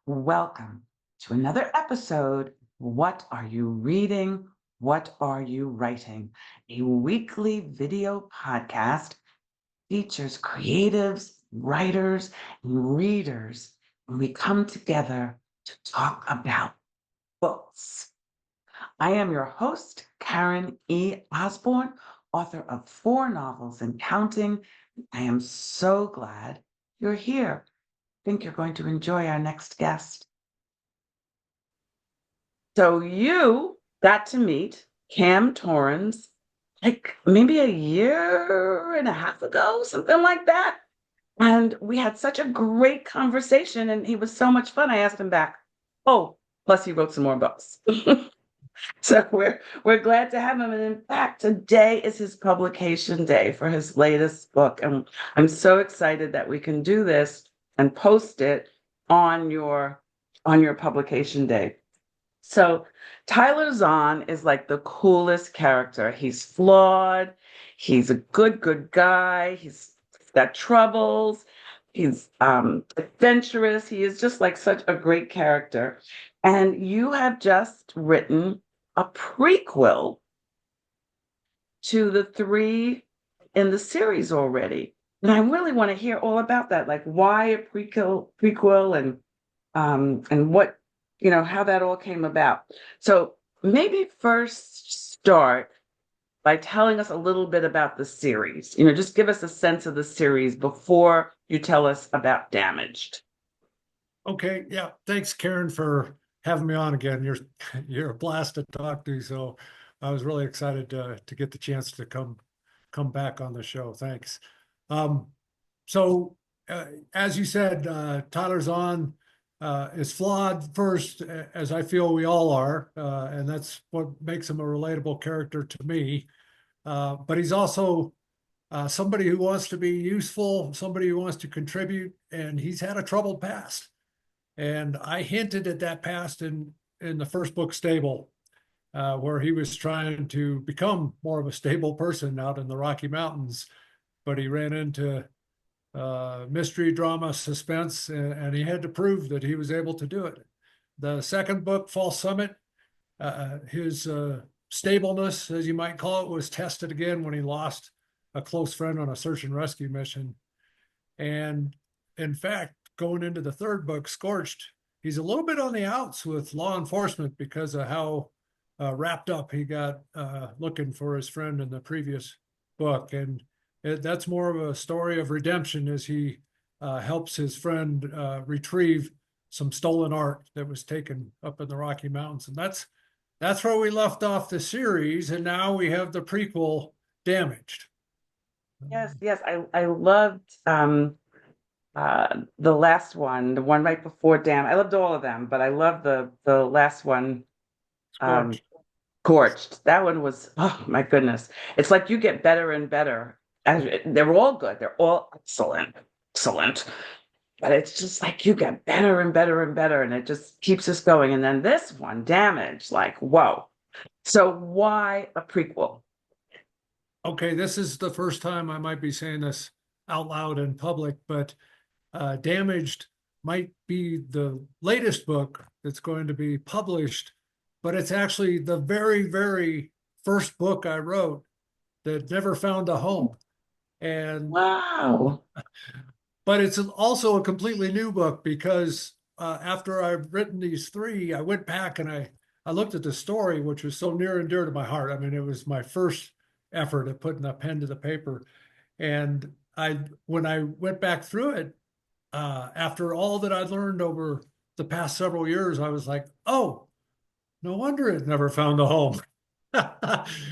Welcome to another episode. What are you reading? What are you writing? A weekly video podcast features creatives, writers, and readers, and we come together to talk about books. I am your host, Karen E. Osborne, author of 4 novels and counting. I am so glad you're here. I think you're going to enjoy our next guest. So you got to meet Cam Torrens like maybe a year and a half ago, something like that. And we had such a great conversation, and he was so much fun. I asked him back. Oh, plus he wrote some more books. So we're glad to have him. And in fact, today is his publication day for his latest book. And I'm so excited that we can do this and post it on your publication day. So Tyler Zahn is like the coolest character. He's flawed. He's a good guy. He's got troubles. He's adventurous. He is just like such a great character. And you have just written a prequel to the 3 in the series already. And I really want to hear all about that. Like why a prequel and what how that all came about. So maybe first start by telling us a little bit about the series. Just give us a sense of the series before you tell us about Damaged. Okay, yeah. Thanks, Karen, for having me on again. You're a blast to talk to, so I was really excited to get the chance to come back on the show. Thanks. Um, so, as you said, Tyler Zahn is flawed first, as I feel we all are, and that's what makes him a relatable character to me. But he's also somebody who wants to be useful, somebody who wants to contribute, and he's had a troubled past. And I hinted at that past in the first book, Stable, where he was trying to become more of a stable person out in the Rocky Mountains, but he ran into mystery, drama, suspense, and he had to prove that he was able to do it. The second book, False Summit, his stableness, as you might call it, was tested again when he lost a close friend on a search and rescue mission. And in fact, going into the third book, Scorched, he's a little bit on the outs with law enforcement because of how wrapped up he got looking for his friend in the previous book. And that's more of a story of redemption as he helps his friend retrieve some stolen art that was taken up in the Rocky Mountains. And that's where we left off the series. And now we have the prequel, Damaged. Yes, I loved the last one, the one right before I loved all of them, but I loved the last one, Scorched. Scorched. That one was, oh my goodness. It's like you get better and better. They're all good. They're all excellent. But it's just like you get better and better and better, and it just keeps us going. And then this one, Damage, like, whoa. So why a prequel? Okay, this is the first time I might be saying this out loud in public, but Damaged might be the latest book that's going to be published, but it's actually the very, very first book I wrote that never found a home. And Wow. but it's also a completely new book because after I've written these 3, I went back and I looked at the story, which was so near and dear to my heart. I mean, it was my first effort at putting a pen to the paper. And when I went back through it, after all that I'd learned over the past several years, I was like, oh, no wonder it never found a home.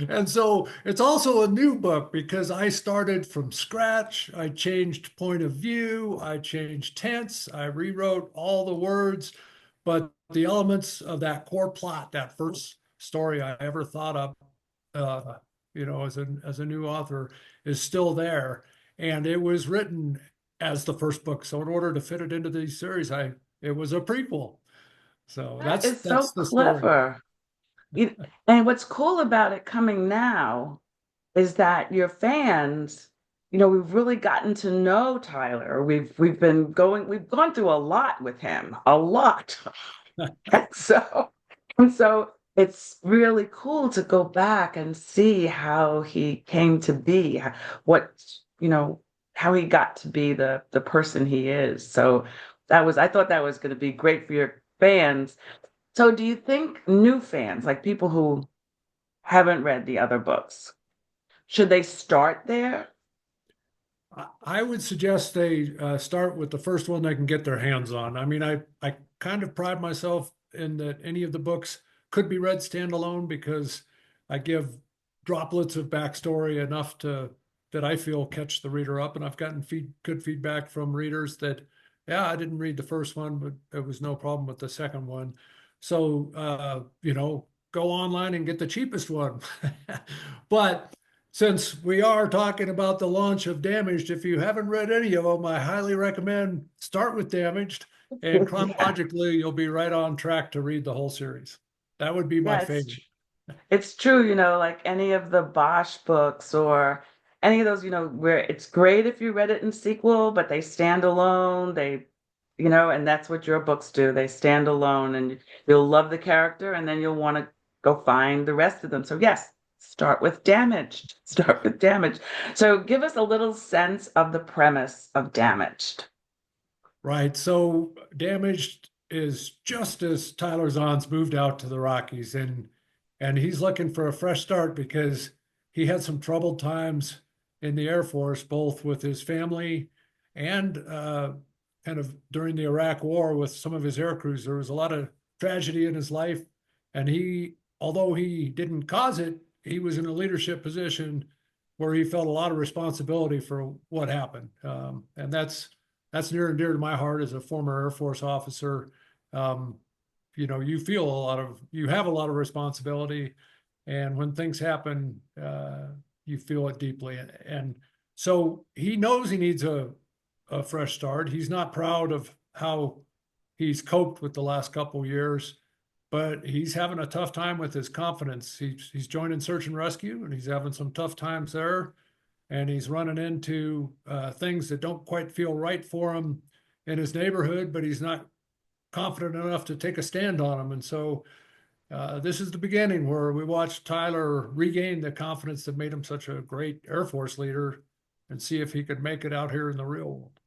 And so it's also a new book because I started from scratch. I changed point of view. I changed tense. I rewrote all the words, but the elements of that core plot, that first story I ever thought of, as a new author, is still there. And it was written as the first book. So in order to fit it into the series, it was a prequel. So That that's is so the story. clever. And what's cool about it coming now is that your fans we've really gotten to know Tyler. We've gone through a lot with him, a lot. And so it's really cool to go back and see how he came to be, what, you know, how he got to be the person he is. So I thought that was going to be great for your fans. So do you think new fans, like people who haven't read the other books, should they start there? I would suggest they start with the first one they can get their hands on. I mean, I kind of pride myself in that any of the books could be read standalone because I give droplets of backstory enough to that I feel catch the reader up. And I've gotten good feedback from readers that, yeah, I didn't read the first one, but it was no problem with the second one. So, go online and get the cheapest one. But since we are talking about the launch of Damaged, if you haven't read any of them, I highly recommend start with Damaged, and Yeah, chronologically, you'll be right on track to read the whole series. That would be my yeah, favorite. it's true, like any of the Bosch books or any of those, where it's great if you read it in sequel, but they stand alone. And that's what your books do. They stand alone and you'll love the character and then you'll want to go find the rest of them. So yes, start with Damaged. Start with Damaged. So give us a little sense of the premise of Damaged. Right. So Damaged is just as Tyler Zahn's moved out to the Rockies, and he's looking for a fresh start because he had some troubled times in the Air Force, both with his family and kind of during the Iraq War with some of his air crews. There was a lot of tragedy in his life, and although he didn't cause it, he was in a leadership position where he felt a lot of responsibility for what happened, and that's near and dear to my heart as a former Air Force officer. Um, you have a lot of responsibility, and when things happen, you feel it deeply. And so he knows he needs a fresh start. He's not proud of how he's coped with the last couple years, but he's having a tough time with his confidence. He's joining search and rescue, and he's having some tough times there, and he's running into things that don't quite feel right for him in his neighborhood, but he's not confident enough to take a stand on them. And so this is the beginning where we watch Tyler regain the confidence that made him such a great Air Force leader and see if he could make it out here in the real world.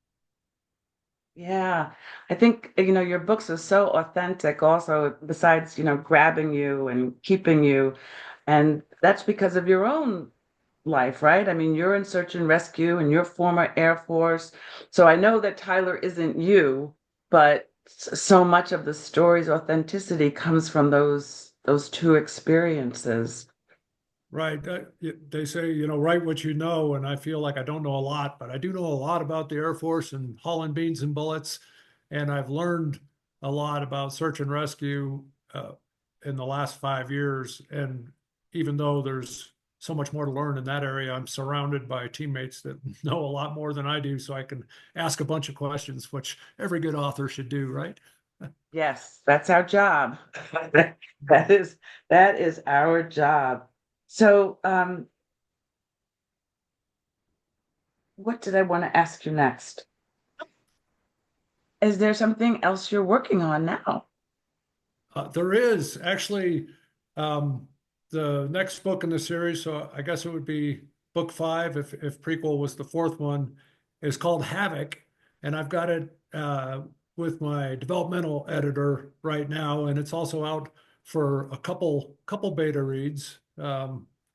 Yeah, I think, your books are so authentic also, besides, grabbing you and keeping you. And that's because of your own life, right? I mean, you're in search and rescue and you're former Air Force. So I know that Tyler isn't you, but so much of the story's authenticity comes from those two experiences. Right. They say, write what you know. And I feel like I don't know a lot, but I do know a lot about the Air Force and hauling beans and bullets. And I've learned a lot about search and rescue in the last 5 years. And even though there's so much more to learn in that area, I'm surrounded by teammates that know a lot more than I do. So I can ask a bunch of questions, which every good author should do, right? Yes, that's our job. That is that is our job. So, what did I want to ask you next? Is there something else you're working on now? There is actually um, the next book in the series, so I guess it would be book five if prequel was the fourth one, is called Havoc, and I've got it with my developmental editor right now, and it's also out for a couple beta reads.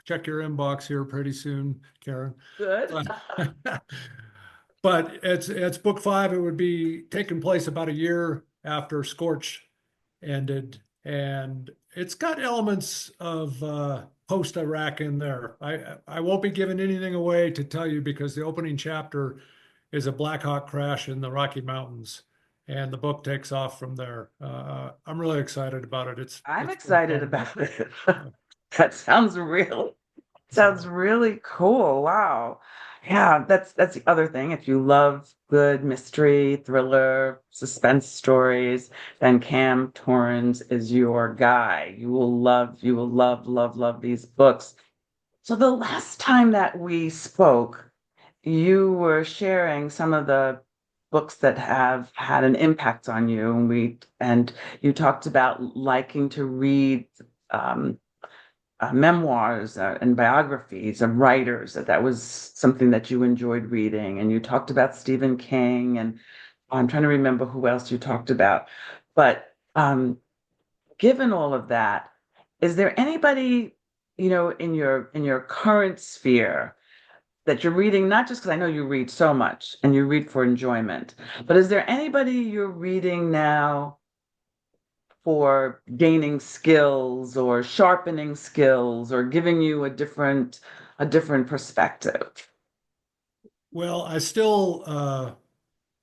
Check your inbox here pretty soon, Karen. Good. But but it's book five. It would be taking place about a year after Scorch ended, and it's got elements of post Iraq in there. I won't be giving anything away to tell you because the opening chapter is a Black Hawk crash in the Rocky Mountains, and the book takes off from there. I'm really excited about it. I'm It's been excited fun. about it. That sounds So really cool. Wow. Yeah, that's the other thing. If you love good mystery, thriller, suspense stories, then Cam Torrens is your guy. You will love, love, love these books. So the last time that we spoke, you were sharing some of the books that have had an impact on you, and you talked about liking to read um, memoirs and biographies of writers. That was something that you enjoyed reading, and you talked about Stephen King, and I'm trying to remember who else you talked about. But given all of that, is there anybody, in your current sphere that you're reading, not just because I know you read so much and you read for enjoyment, but is there anybody you're reading now for gaining skills or sharpening skills or giving you a different perspective? Well, I still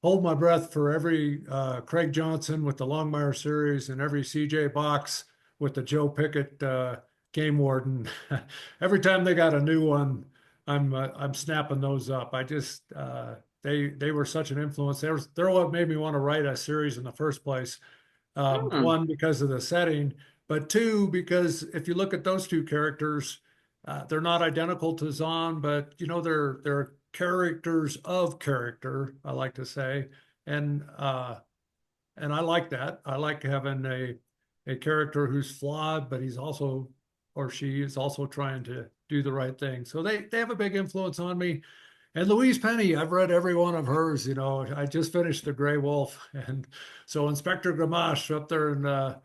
hold my breath for every Craig Johnson with the Longmire series and every CJ Box with the Joe Pickett game warden. Every time they got a new one, I'm snapping those up. I just they were such an influence. They're what made me want to write a series in the first place. Hmm. One, because of the setting, but two, because if you look at those two characters, they're not identical to Zahn, but they're characters of character, I like to say, and I like that. I like having a character who's flawed, but he's also or she is also trying to do the right thing. So they have a big influence on me. And Louise Penny, I've read every one of hers. I just finished The Gray Wolf, and so Inspector Gamache up there in the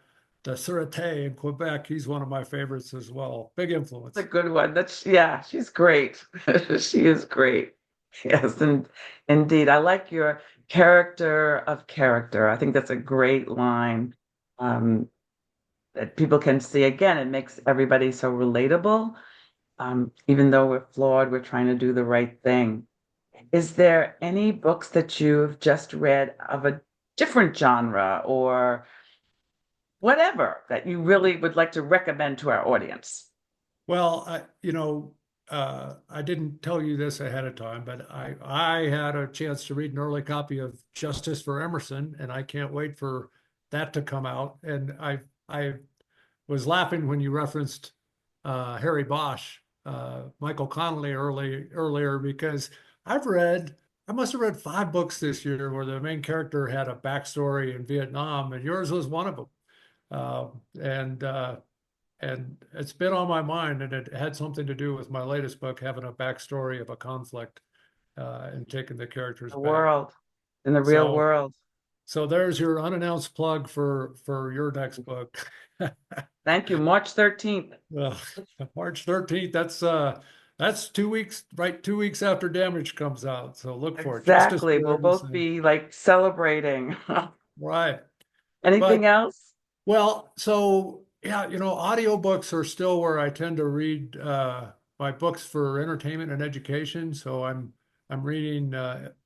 Sûreté in Quebec, he's one of my favorites as well. Big That's influence. a good one. Yeah, she's great. She is great. Yes, and indeed. I like your character of character. I think that's a great line. Um, that people can see. Again, it makes everybody so relatable. Even though we're flawed, we're trying to do the right thing. Is there any books that you've just read of a different genre or whatever that you really would like to recommend to our audience? Well, I didn't tell you this ahead of time, but I had a chance to read an early copy of Justice for Emerson, and I can't wait for that to come out. And I was laughing when you referenced Harry Bosch, Michael Connolly earlier, because I must have read 5 books this year where the main character had a backstory in Vietnam, and yours was one of them. And it's been on my mind, and it had something to do with my latest book, having a backstory of a conflict and taking the characters The back. world, in the real So, world. so there's your unannounced plug for your next book. Thank you. March 13th. Well, March 13th, that's 2 weeks, right? 2 weeks after Damage comes out. So look for it. Justice Exactly. for We'll both Emerson. be like celebrating. Right. Anything But else? well, so yeah, audiobooks are still where I tend to read my books for entertainment and education. So I'm reading,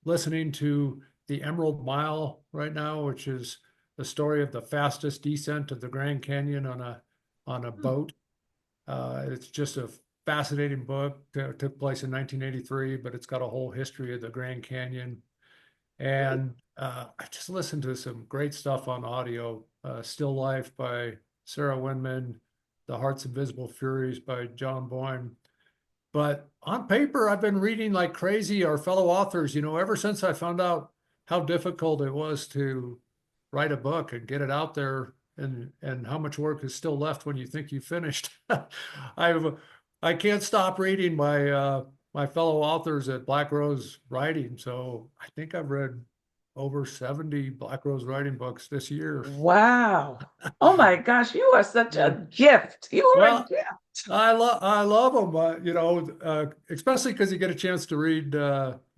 listening to The Emerald Mile right now, which is the story of the fastest descent of the Grand Canyon on a Hmm. boat. It's just a fascinating book. Took place in 1983, but it's got a whole history of the Grand Canyon. Great. And I just listened to some great stuff on audio. Still Life by Sarah Winman, The Heart's Invisible Furies by John Boyne. But on paper, I've been reading like crazy our fellow authors, ever since I found out how difficult it was to write a book and get it out there and how much work is still left when you think you've finished. I've I can't stop reading my fellow authors at Black Rose Writing. So I think I've read over 70 Black Rose Writing books this year. Wow. Oh my gosh, you are such Yeah. a gift. You are a Well, gift. I love them, especially because you get a chance to read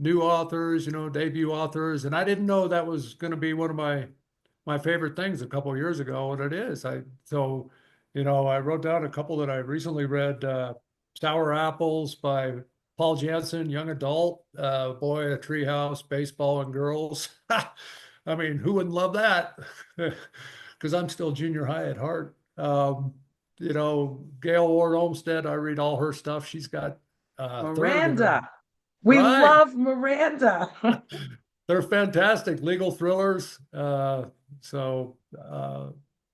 new authors, debut authors, and I didn't know that was going to be one of my favorite things a couple of years ago, and it is. I wrote down a couple that I recently read. Sour Apples by Paul Jansen, young adult, boy, a treehouse, baseball and girls. I mean, who wouldn't love that? Because I'm still junior high at heart. Gail Ward Olmsted, I read all her stuff. She's got a third of them. Miranda. We Right. love Miranda. They're fantastic legal thrillers. So,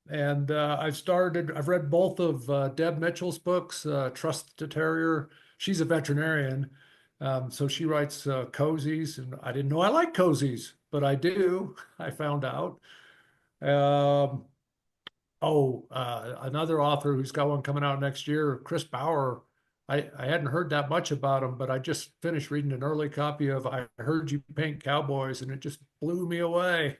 and I've read both of Deb Mitchell's books, Trust the Terrier. She's a veterinarian. So she writes cozies, and I didn't know I like cozies, but I do. I found out. Um, another author who's got one coming out next year, Chris Bauer. I hadn't heard that much about him, but I just finished reading an early copy of I Heard You Paint Cowboys, and it just blew me away.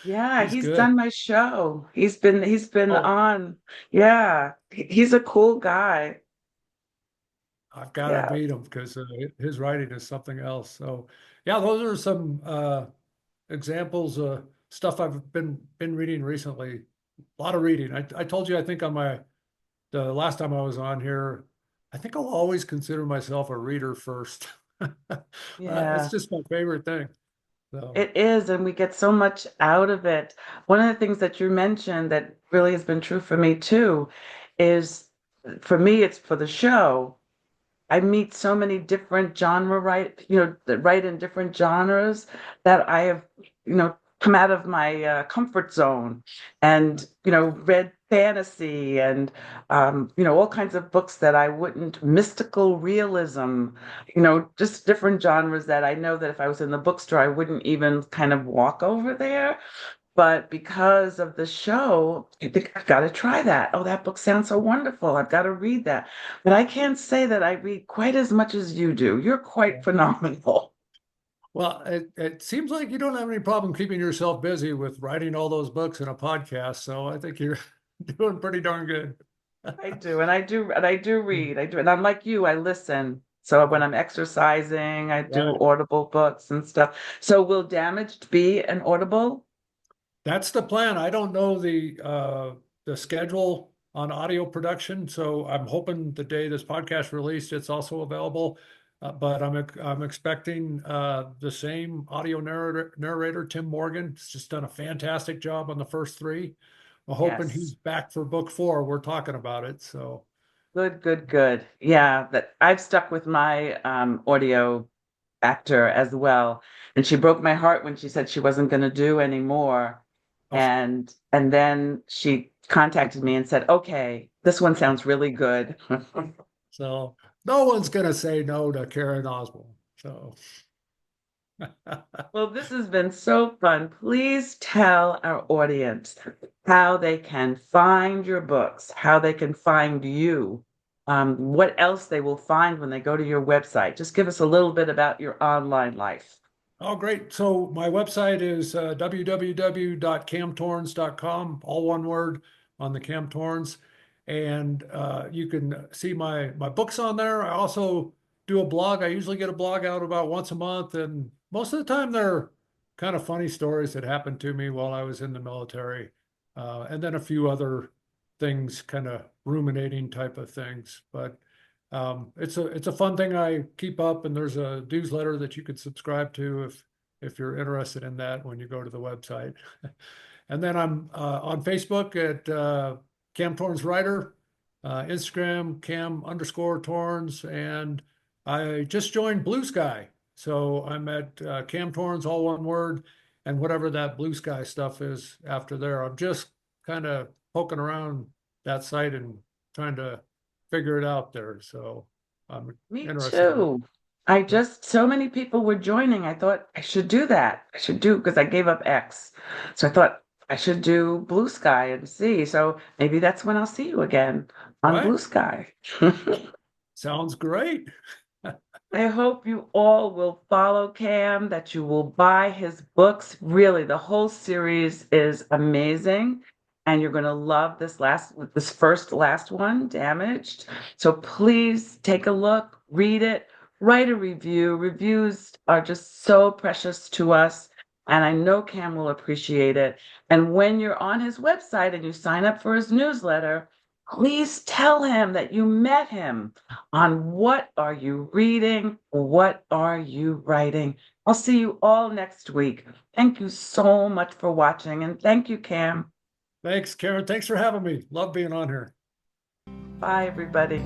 Yeah, He's he's good. done my show. He's been Oh, on. Yeah, he's a cool guy. I've got to Yeah, meet him because his writing is something else. So, yeah, those are some examples of stuff I've been reading recently. A lot of reading. I told you, I think on the last time I was on here, I think I'll always consider myself a reader first. It's yeah. just my favorite thing. So, It is, and we get so much out of it. One of the things that you mentioned that really has been true for me too is for me, it's for the show. I meet so many different genre that write in different genres that I have, come out of my comfort zone and, read fantasy and, all kinds of books that I wouldn't, mystical realism, just different genres that I know that if I was in the bookstore, I wouldn't even kind of walk over there. But because of the show, I think I've got to try that. Oh, that book sounds so wonderful. I've got to read that. But I can't say that I read quite as much as you do. You're quite phenomenal. well, it seems like you don't have any problem keeping yourself busy with writing all those books and a podcast. So I think you're doing pretty darn good. I do, and I do read. I do, and I'm like you, I listen. So when I'm exercising, I do Right. audible books and stuff. So will Damaged be an audible? That's the plan. I don't know the schedule on audio production, so I'm hoping the day this podcast released, it's also available. But I'm expecting the same audio narrator, Tim Morgan. He's just done a fantastic job on the first three. I'm hoping he's Yes. back for book four. We're talking about it. So, Good, good, good. Yeah, that I've stuck with my audio actor as well. And she broke my heart when she said she wasn't going to do anymore. oh, And then she contacted me and said, "Okay, this one sounds really good." so no one's gonna say no to Karen Oswald. So, Well, this has been so fun. Please tell our audience how they can find your books, how they can find you, what else they will find when they go to your website. Just give us a little bit about your online life. oh, great. So my website is www.camtorrens.com, all one word on the Cam Torrens. And you can see my books on there. I also do a blog. I usually get a blog out about once a month, and most of the time they're kind of funny stories that happened to me while I was in the military, and then a few other things, kind of ruminating type of things. But it's a fun thing I keep up, and there's a newsletter that you could subscribe to if you're interested in that when you go to the website. And then I'm on Facebook at Cam Torrens Writer, Instagram Cam_Torrens, and I just joined Blue Sky, so I'm at Cam Torrens, all one word, and whatever that Blue Sky stuff is after there. I'm just kind of poking around that site and trying to figure it out there. So I'm Me interested in it. too. So many people were joining. I thought I should do that. I should do because I gave up X. So I thought I should do Blue Sky and see. So maybe that's when I'll see you again on Right? Blue Sky. Sounds great. I hope you all will follow Cam, that you will buy his books. Really, the whole series is amazing. And you're going to love this last one, Damaged. So please take a look, read it, write a review. Reviews are just so precious to us. And I know Cam will appreciate it. And when you're on his website and you sign up for his newsletter, please tell him that you met him on What Are You Reading? What Are You Writing? I'll see you all next week. Thank you so much for watching, and thank you, Cam. Thanks, Karen. Thanks for having me. Love being on here. Bye, everybody.